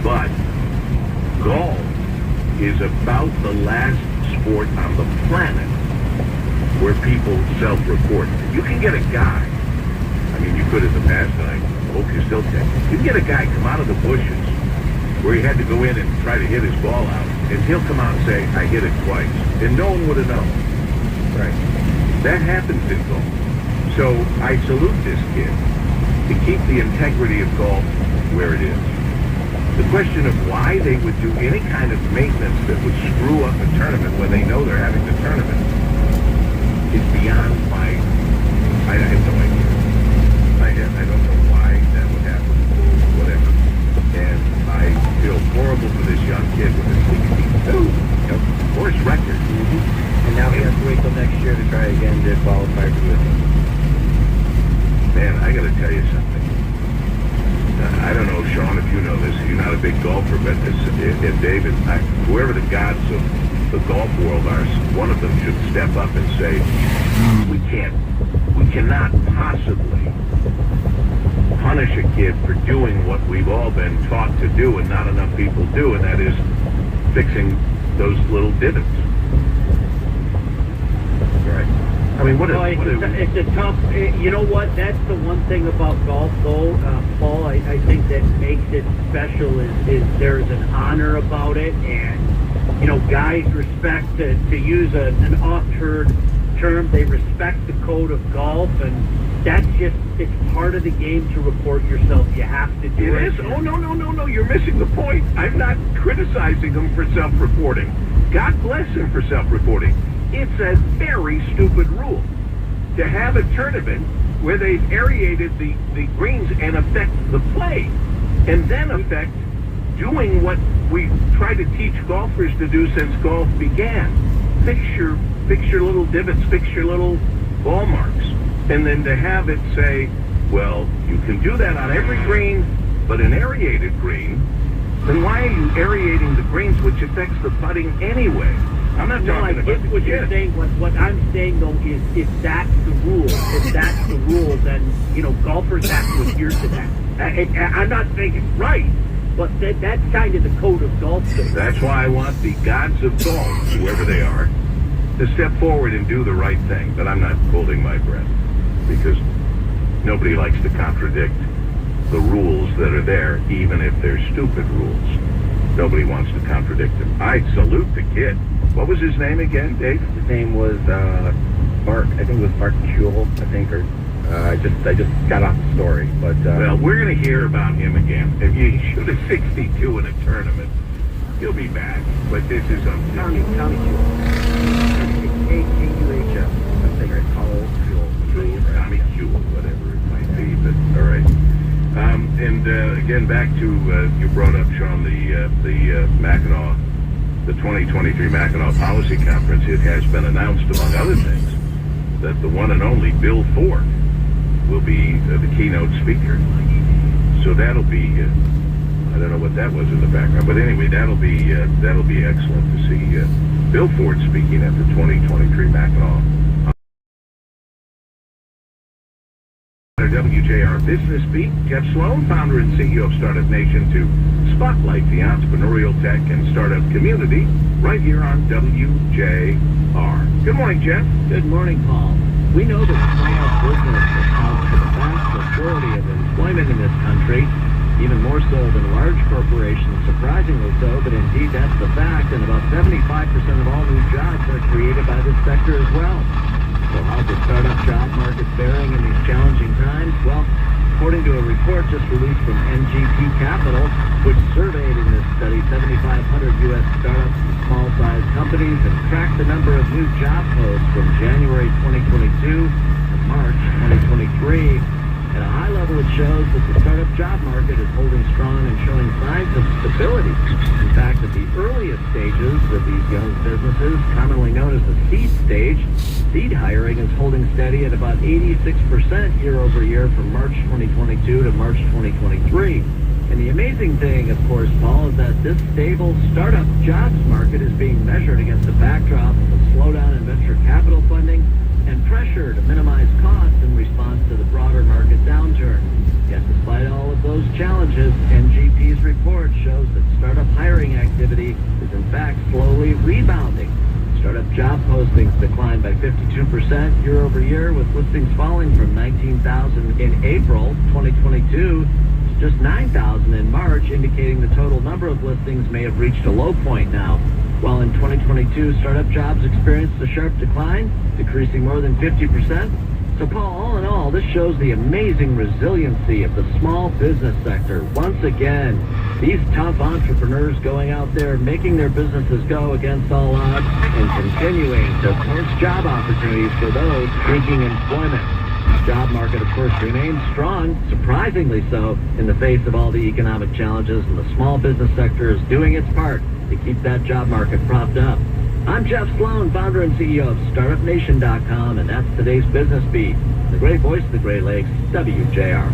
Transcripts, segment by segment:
But golf is about the last sport on the planet where people self-report. You can get a guy, I mean, you could in the past, and I hope you still can. You can get a guy come out of the bushes where he had to go in and try to hit his ball out, and he'll come out and say, I hit it twice. And no one would have known. Right. That happens in golf. So I salute this kid to keep the integrity of golf where it is. The question of why they would do any kind of maintenance that would screw up a tournament when they know they're having the tournament is beyond my... I have no idea. I don't know why that would happen. Whatever. And I feel horrible for this young kid with a 62. Worst record. Mm-hmm. And now he has to wait till next year to try again to qualify for the thing. Man, I gotta tell you something. I don't know, Sean, if you know this. You're not a big golfer, but if David, whoever the gods of the golf world are, one of them should step up and say, we cannot possibly punish a kid for doing what we've all been taught to do and not enough people do, and that is fixing those little divots. Right. I mean, it's a tough, you know what, that's the one thing about golf, though, Paul, I think that makes it special is there's an honor about it, and, you know, guys respect, to use an oft-heard term, they respect the code of golf, and that's just, it's part of the game to report yourself. You have to do it. It is? Oh, no, you're missing the point. I'm not criticizing them for self-reporting. God bless them for self-reporting. It's a very stupid rule to have a tournament where they've aerated the greens and affect the play, and then affect doing what we try to teach golfers to do since golf began. Fix your little divots, fix your little ball marks, and then to have it say, well, you can do that on every green, but an aerated green, then why are you aerating the greens, which affects the putting anyway? I'm not talking about what you're saying. What I'm saying, though, is if that's the rule, then, you know, golfers have to adhere to that. I'm not saying it's right, but that's kind of the code of golf. That's why I want the gods of golf, whoever they are, to step forward and do the right thing. But I'm not holding my breath, because nobody likes to contradict the rules that are there, even if they're stupid rules. Nobody wants to contradict them. I salute the kid. What was his name again, Dave? His name was Mark. I think it was Mark Kuehl, I think, or I just got off the story. But well, we're going to hear about him again. If you shoot a 62 in a tournament, he'll be back. But this is Tommy Kuehl. K-U-H-L. I think it's called Kuehl. Tommy Kuehl, whatever it might be. But all right. And again, back to you brought up, Sean, the Mackinac. The 2023 Mackinac Policy Conference. It has been announced, among other things, that the one and only Bill Ford will be the keynote speaker. So that'll be, I don't know what that was in the background, but anyway, that'll be excellent to see Bill Ford speaking at the 2023 Mackinac. WJR Business Beat, Jeff Sloan, founder and CEO of Startup Nation, to spotlight the entrepreneurial tech and startup community right here on WJR. Good morning, Jeff. Good morning, Paul. We know that small business accounts for the vast majority of employment in this country, even more so than large corporations, surprisingly so, but indeed that's the fact, and about 75% of all new jobs are created by this sector as well. So how's the startup job market faring in these challenging times? Well, according to a report just released from NGP Capital, which surveyed in this study 7,500 U.S. startups and small-sized companies and tracked the number of new job posts from January 2022 to March 2023. At a high level, it shows that the startup job market is holding strong and showing signs of stability. In fact, at the earliest stages of these young businesses, commonly known as the seed stage, seed hiring is holding steady at about 86% year over year from March 2022 to March 2023. And the amazing thing, of course, Paul, is that this stable startup jobs market is being measured against a backdrop of a slowdown in venture capital funding and pressure to minimize costs in response to the broader market downturn. Yet despite all of those challenges, NGP's report shows that activity is in fact slowly rebounding. Startup job postings declined by 52% year over year, with listings falling from 19,000 in April 2022 to just 9,000 in March, indicating the total number of listings may have reached a low point now. While in 2022, startup jobs experienced a sharp decline, decreasing more than 50%. So, Paul, all in all, this shows the amazing resiliency of the small business sector. Once again, these tough entrepreneurs going out there, making their businesses go against all odds and continuing to source job opportunities for those seeking employment. The job market, of course, remains strong, surprisingly so, in the face of all the economic challenges, and the small business sector is doing its part to keep that job market propped up. I'm Jeff Sloan, founder and CEO of StartupNation.com, and that's today's Business Beat. The great voice of the Great Lakes, WJR.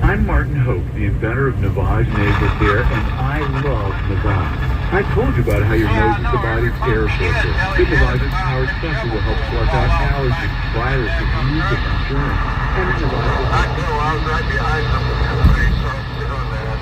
I'm Martin Hope, the inventor of Navage nasal care, and I love Navage. I told you about how your nose is the body's air filter. Good Navage's powered sensor will help flush out allergens, viruses, mucus, and germs. And Navage will I know, I was right behind them. Sorry for doing that.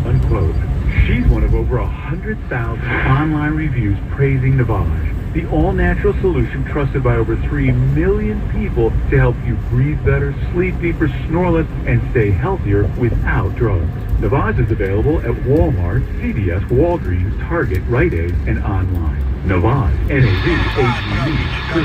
unquote. She's one of over 100,000 online reviews praising Navage, the all-natural solution trusted by over 3 million people to help you breathe better, sleep deeper, snore less, and stay healthier without drugs. Navage is available at Walmart, CVS, Walgreens, Target, Rite Aid, and online. Navage, N-A-V-A-G-E,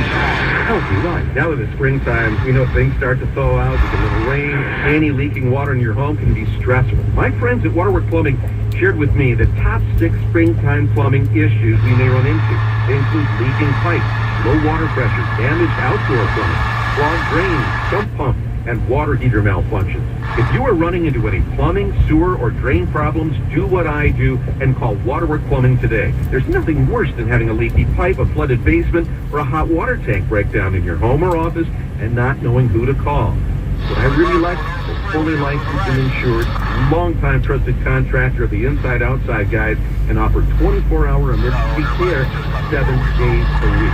healthy life. Now in the springtime, things start to thaw out. With a little rain, any leaking water in your home can be stressful. My friends at Waterworks Plumbing shared with me the top 6 springtime plumbing issues we may run into. They include leaking pipes, low water pressure, damaged outdoor plumbing, clogged drains, sump pump, and water heater malfunctions. If you are running into any plumbing, sewer, or drain problems, do what I do and call Waterworks Plumbing today. There's nothing worse than having a leaky pipe, a flooded basement, or a hot water tank breakdown in your home or office and not knowing who to call. What I really like is a fully licensed and insured, long-time trusted contractor of the inside-outside guys and offer 24-hour emergency care 7 days a week.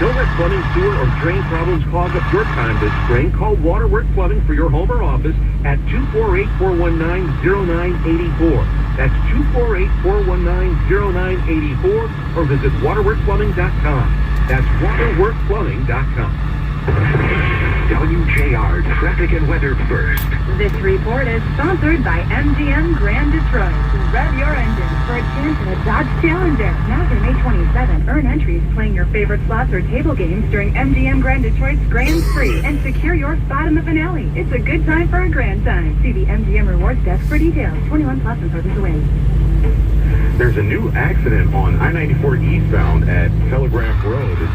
Don't let plumbing, sewer, or drain problems clog up your time this spring. Call Waterworks Plumbing for your home or office at 248-419-0984. That's 248-419-0984, or visit waterworksplumbing.com. That's waterworksplumbing.com. WJR Traffic and Weather First. This report is sponsored by MGM Grand Detroit. Rev your engines for a chance at a Dodge Challenger. Now through May 27, earn entries playing your favorite slots or table games during MGM Grand Detroit's Grand Prix and secure your spot in the finale. It's a good time for a grand time. See the MGM Rewards desk for details. 21 plus and purpose away. There's a new accident on I-94 eastbound at Telegraph Road. It's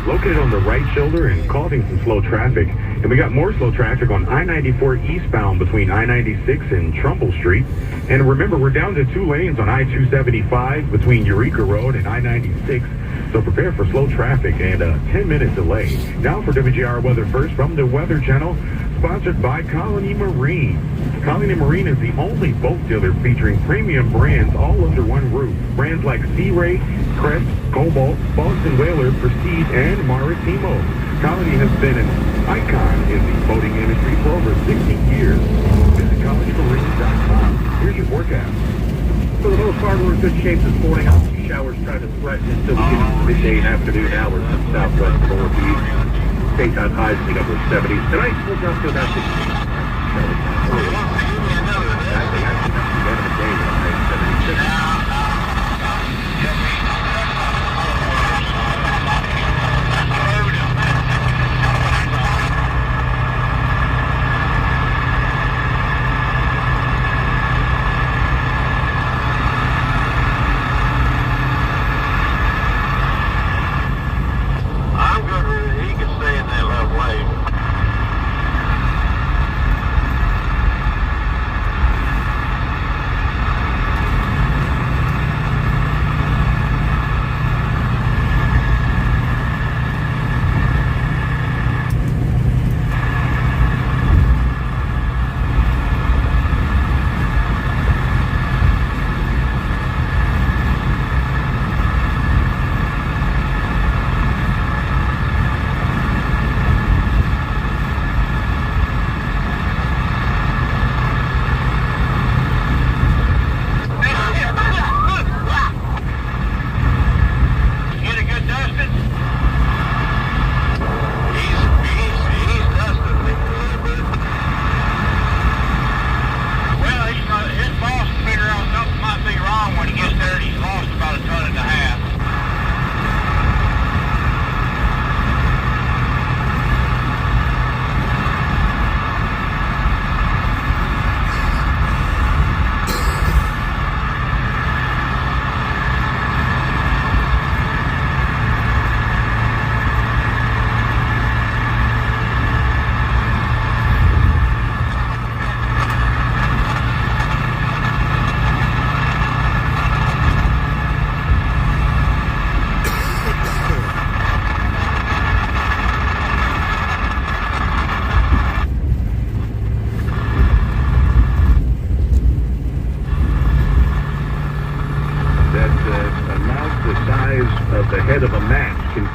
located on the right shoulder and causing some slow traffic. And we got more slow traffic on I-94 eastbound between I-96 and Trumbull Street. And remember, we're down to 2 lanes on I-275 between Eureka Road and I-96. So prepare for slow traffic and a 10-minute delay. Now for WJR Weather First from the Weather Channel, sponsored by Colony Marine. Colony Marine is the only boat dealer featuring premium brands all under one roof. Brands like Sea Ray, Crest, Cobalt, Boston Whaler, Prestige, and Maritimo. Colony has been an icon in the boating industry for over 60 years. Visit colonymarine.com. Here's your forecast. For the most part, we're in good shape this morning. Showers trying to threaten until we get into midday and afternoon hours in the southwest and northeast. Daytime highs in the upper 70s. Tonight, we'll drop to about 60. I'm good with it. He can stay in that left lane.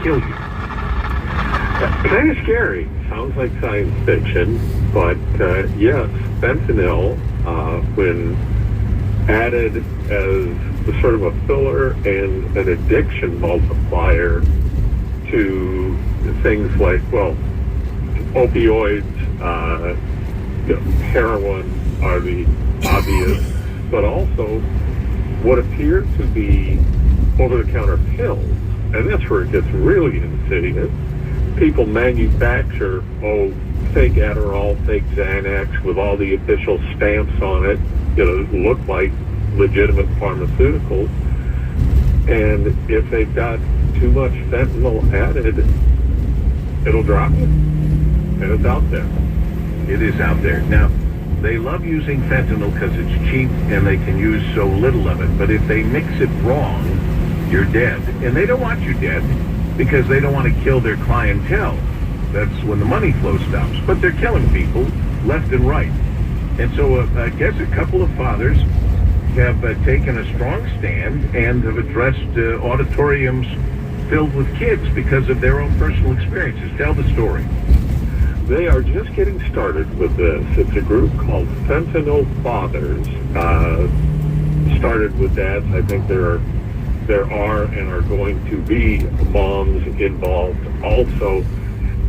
kill you. Kind of scary. Sounds like science fiction, but yes, fentanyl, when added as sort of a filler and an addiction multiplier to things like, well, opioids, heroin are the obvious, but also what appear to be over-the-counter pills, and that's where it gets really insidious. People manufacture, fake Adderall, fake Xanax with all the official stamps on it, look like legitimate pharmaceuticals. And if they've got too much fentanyl added, it'll drop you. And it's out there. It is out there. Now, they love using fentanyl because it's cheap and they can use so little of it. But if they mix it wrong, you're dead. And they don't want you dead because they don't want to kill their clientele. That's when the money flow stops. But they're killing people left and right. And so I guess a couple of fathers have taken a strong stand and have addressed auditoriums filled with kids because of their own personal experiences. Tell the story. They are just getting started with this. It's a group called Fentanyl Fathers. Started with dads. I think there are and are going to be moms involved also.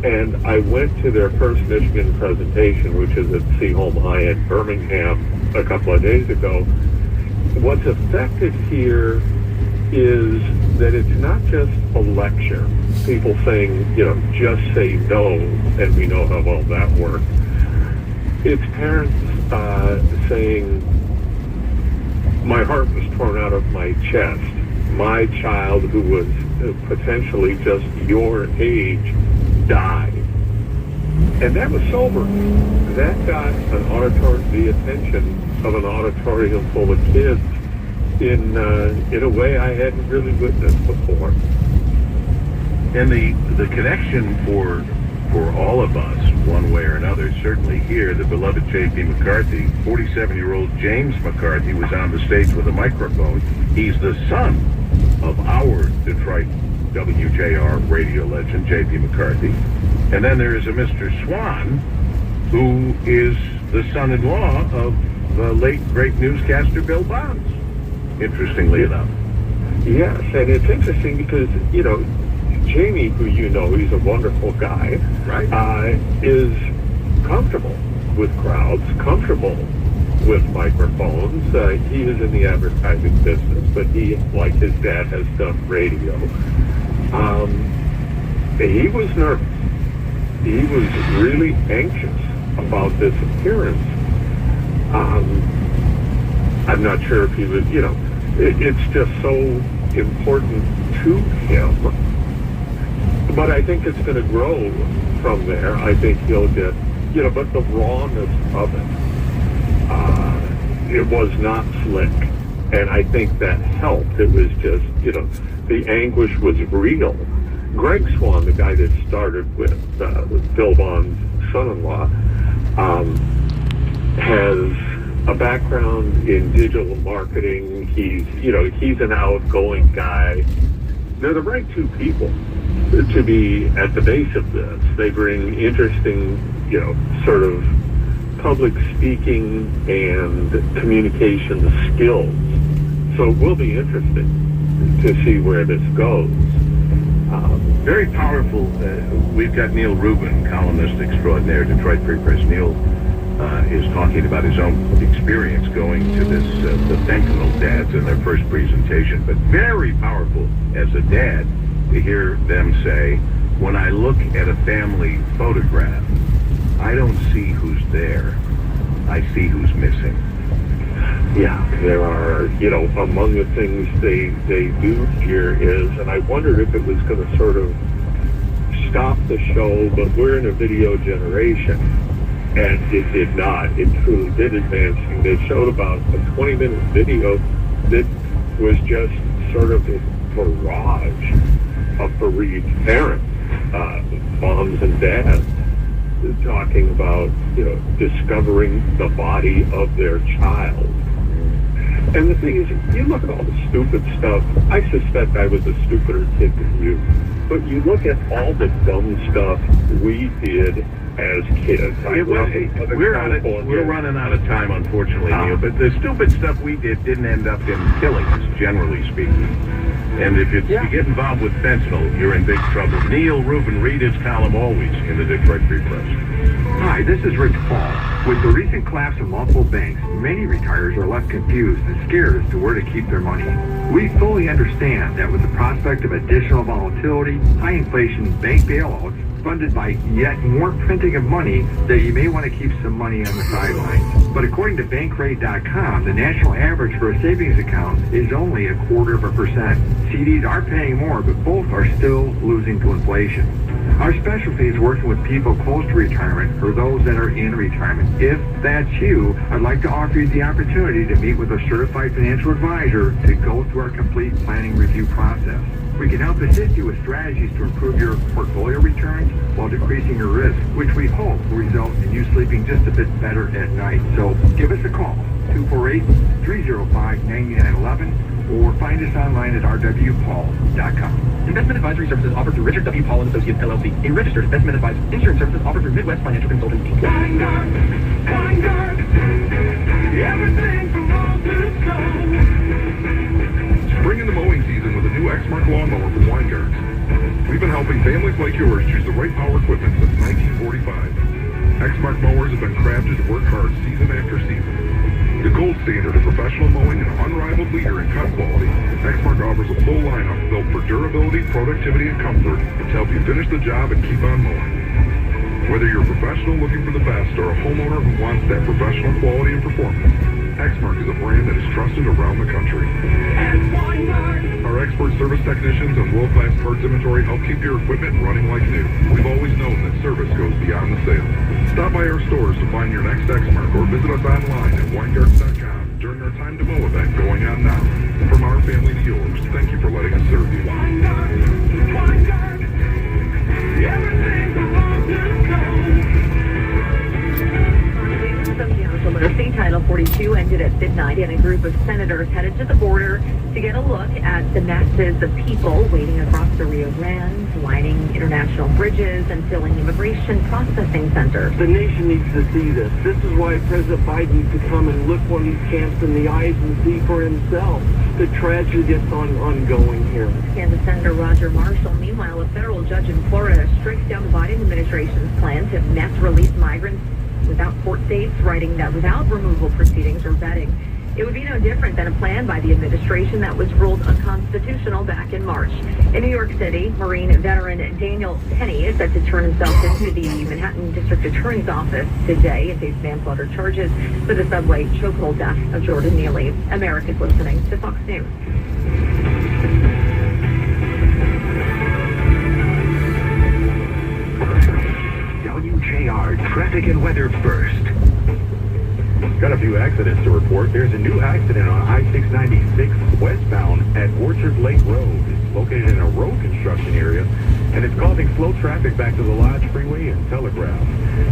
And I went to their first Michigan presentation, which is at Seaholm High in Birmingham a couple of days ago. What's effective here is that it's not just a lecture. People saying, just say no, and we know how well that works. It's parents saying, my heart was torn out of my chest. My child, who was potentially just your age, died. And that was sobering. That got the attention of an auditorium full of kids in a way I hadn't really witnessed before. And the connection for all of us, one way or another, certainly here, the beloved J.P. McCarthy, 47-year-old James McCarthy was on the stage with a microphone. He's the son of our Detroit WJR radio legend, J.P. McCarthy. And then there is a Mr. Swan, who is the son-in-law of the late, great newscaster Bill Bonds, interestingly enough. Yes, and it's interesting because, Jamie, who he's a wonderful guy, right? Is comfortable with crowds, comfortable with microphones. He is in the advertising business, but he, like his dad, has done radio. He was nervous. He was really anxious about this appearance. I'm not sure if he was, it's just so important to him. But I think it's going to grow from there. I think he'll get, but the rawness of it was not slick. And I think that helped. It was just, the anguish was real. Greg Swan, the guy that started with Bill Bond's son-in-law, has a background in digital marketing. He's an outgoing guy. They're the right two people to be at the base of this. They bring interesting, sort of public speaking and communication skills. So it will be interesting to see where this goes. Very powerful. We've got Neil Rubin, columnist extraordinaire, Detroit Free Press. Neil is talking about his own experience going to this, the fentanyl dads in their first presentation. But very powerful as a dad to hear them say, when I look at a family photograph, I don't see who's there. I see who's missing. Yeah, there are, among the things they do here is, and I wondered if it was going to sort of stop the show, but we're in a video generation, and it did not. It truly did advance. And they showed about a 20-minute video that was just sort of a barrage of bereaved parents, moms and dads, talking about, discovering the body of their child. And the thing is, you look at all the stupid stuff. I suspect I was a stupider kid than you. But you look at all the dumb stuff we did as kids. We're running out of time, unfortunately, Neil. But the stupid stuff we did didn't end up in killings, generally speaking. And if you get involved with fentanyl, you're in big trouble. Neil Rubin, read his column always in the Detroit Free Press. Hi, this is Rich Paul. With the recent collapse of multiple banks, many retirees are left confused and scared as to where to keep their money. We fully understand that with the prospect of additional volatility, high inflation, bank bailouts, funded by yet more printing of money, that you may want to keep some money on the sidelines. But according to Bankrate.com, the national average for a savings account is only 0.25%. CDs are paying more, but both are still losing to inflation. Our specialty is working with people close to retirement or those that are in retirement. If that's you, I'd like to offer you the opportunity to meet with a certified financial advisor to go through our complete planning review process. We can help assist you with strategies to improve your portfolio returns while decreasing your risk, which we hope will result in you sleeping just a bit better at night. So give us a call, 248-305-9911, or find us online at rwpaul.com. Investment advisory services offered through Richard W. Paul & Associates, LLC, a registered investment advisor. Insurance services offered through Midwest Financial Consultants, Inc. Winegard, everything from old to gold. Spring in the mowing season with a new Exmark lawnmower from Winegard. We've been helping families like yours choose the right power equipment since 1945. Exmark mowers have been crafted to work hard season after season. The gold standard of professional mowing and an unrivaled leader in cut quality, Exmark offers a full lineup built for durability, productivity, and comfort to help you finish the job and keep on mowing. Whether you're a professional looking for the best or a homeowner who wants that professional quality and performance, Exmark is a brand that is trusted around the country. Our expert service technicians and world-class parts inventory help keep your equipment running like new. We've always known that service goes beyond the sale. Stop by our stores to find your next Exmark or visit us online at winegardens.com during our Time to Mow event going on now. From our family to yours, thank you for letting us serve you. Winegard, everything from old to gold. Literacy Title 42 ended at midnight, and a group of senators headed to the border to get a look at the masses of people waiting across the Rio Grande, lining international bridges, and filling immigration processing centers. The nation needs to see this. This is why President Biden needs to come and look one of these camps in the eyes and see for himself the tragedy that's ongoing here. Kansas Senator Roger Marshall. Meanwhile, a federal judge in Florida strikes down the Biden administration's plan to mass release migrants without court dates, writing that without removal proceedings or vetting, it would be no different than a plan by the administration that was ruled unconstitutional back in March. In New York City, Marine veteran Daniel Penny is set to turn himself into the Manhattan District Attorney's Office today and face manslaughter charges for the subway chokehold death of Jordan Neely. America's listening to Fox News. WJR Traffic and Weather First. Got a few accidents to report. There's a new accident on I-696 westbound at Orchard Lake Road. It's located in a road construction area, and it's causing slow traffic back to the Lodge Freeway and Telegraph.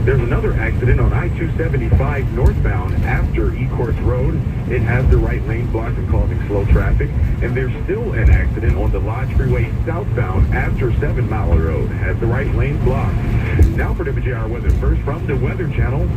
There's another accident on I-275 northbound after Ecorse Road. It has the right lane blocked and causing slow traffic. And there's still an accident on the Lodge Freeway southbound after 7 Mile Road. Has the right lane blocked. Now for WJR Weather First from the Weather Channel.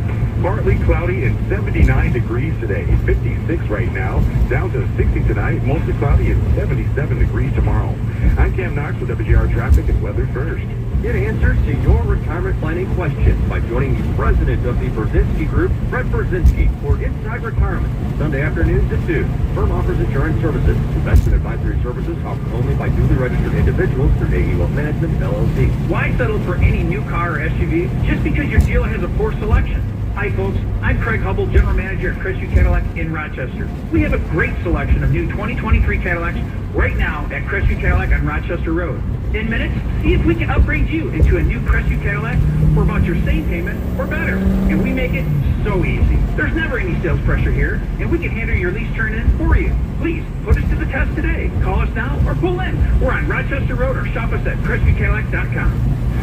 Partly cloudy and 79 degrees today. 56 right now. Down to 60 tonight. Mostly cloudy and 77 degrees tomorrow. I'm Cam Knox with WJR Traffic and Weather First. Get answers to your retirement planning questions by joining the president of the Brzezinski Group, Fred Brzezinski, for Inside Retirement, Sunday afternoons at 2. Firm offers insurance services. Investment advisory services offered only by duly registered individuals through AE Wealth Management, LLC. Why settle for any new car or SUV just because your dealer has a poor selection? Hi folks, I'm Craig Hubble, General Manager at Crestview Cadillac in Rochester. We have a great selection of new 2023 Cadillacs right now at Crestview Cadillac on Rochester Road. In minutes, see if we can upgrade you into a new Crestview Cadillac for about your same payment or better. And we make it so easy. There's never any sales pressure here, and we can handle your lease turn-in for you. Please, put us to the test today. Call us now or pull in. We're on Rochester Road or shop us at CrestviewCadillac.com.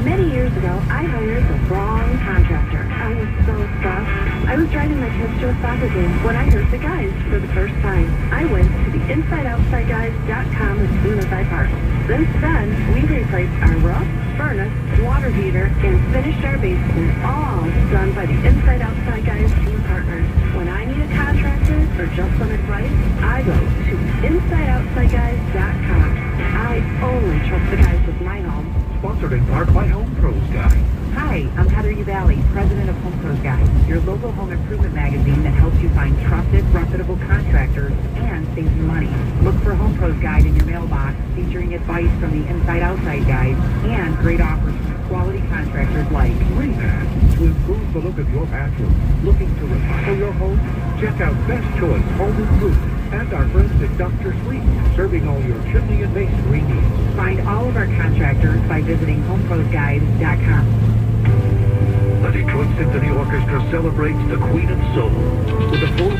Many years ago, I hired the wrong contractor. I was so stuck. I I was driving my kids to a soccer game when I heard the guys for the first time. I went to the InsideOutsideGuys.com as soon as I parked. Since then, we replaced our roof, furnace, water heater, and finished our basement, all done by the Inside Outside Guys team partners. When I need a contractor or just some advice, I go to InsideOutsideGuys.com. I only trust the guys with my home. Sponsored in part by Home Pros Guy. Hi, I'm Heather Uvalli, president of Home Pros Guide, your local home improvement magazine that helps you find trusted, reputable contractors and save you money. Look for Home Pros Guide in your mailbox, featuring advice from the inside-outside guys and great offers from quality contractors like Rehab to improve the look of your bathroom. Looking to remodel your home? Check out Best Choice Home Improvement and our friends at Dr. Sleep, serving all your chimney and masonry needs. Find all of our contractors by visiting homeprosguide.com. The Detroit Symphony Orchestra celebrates the Queen of Soul with a full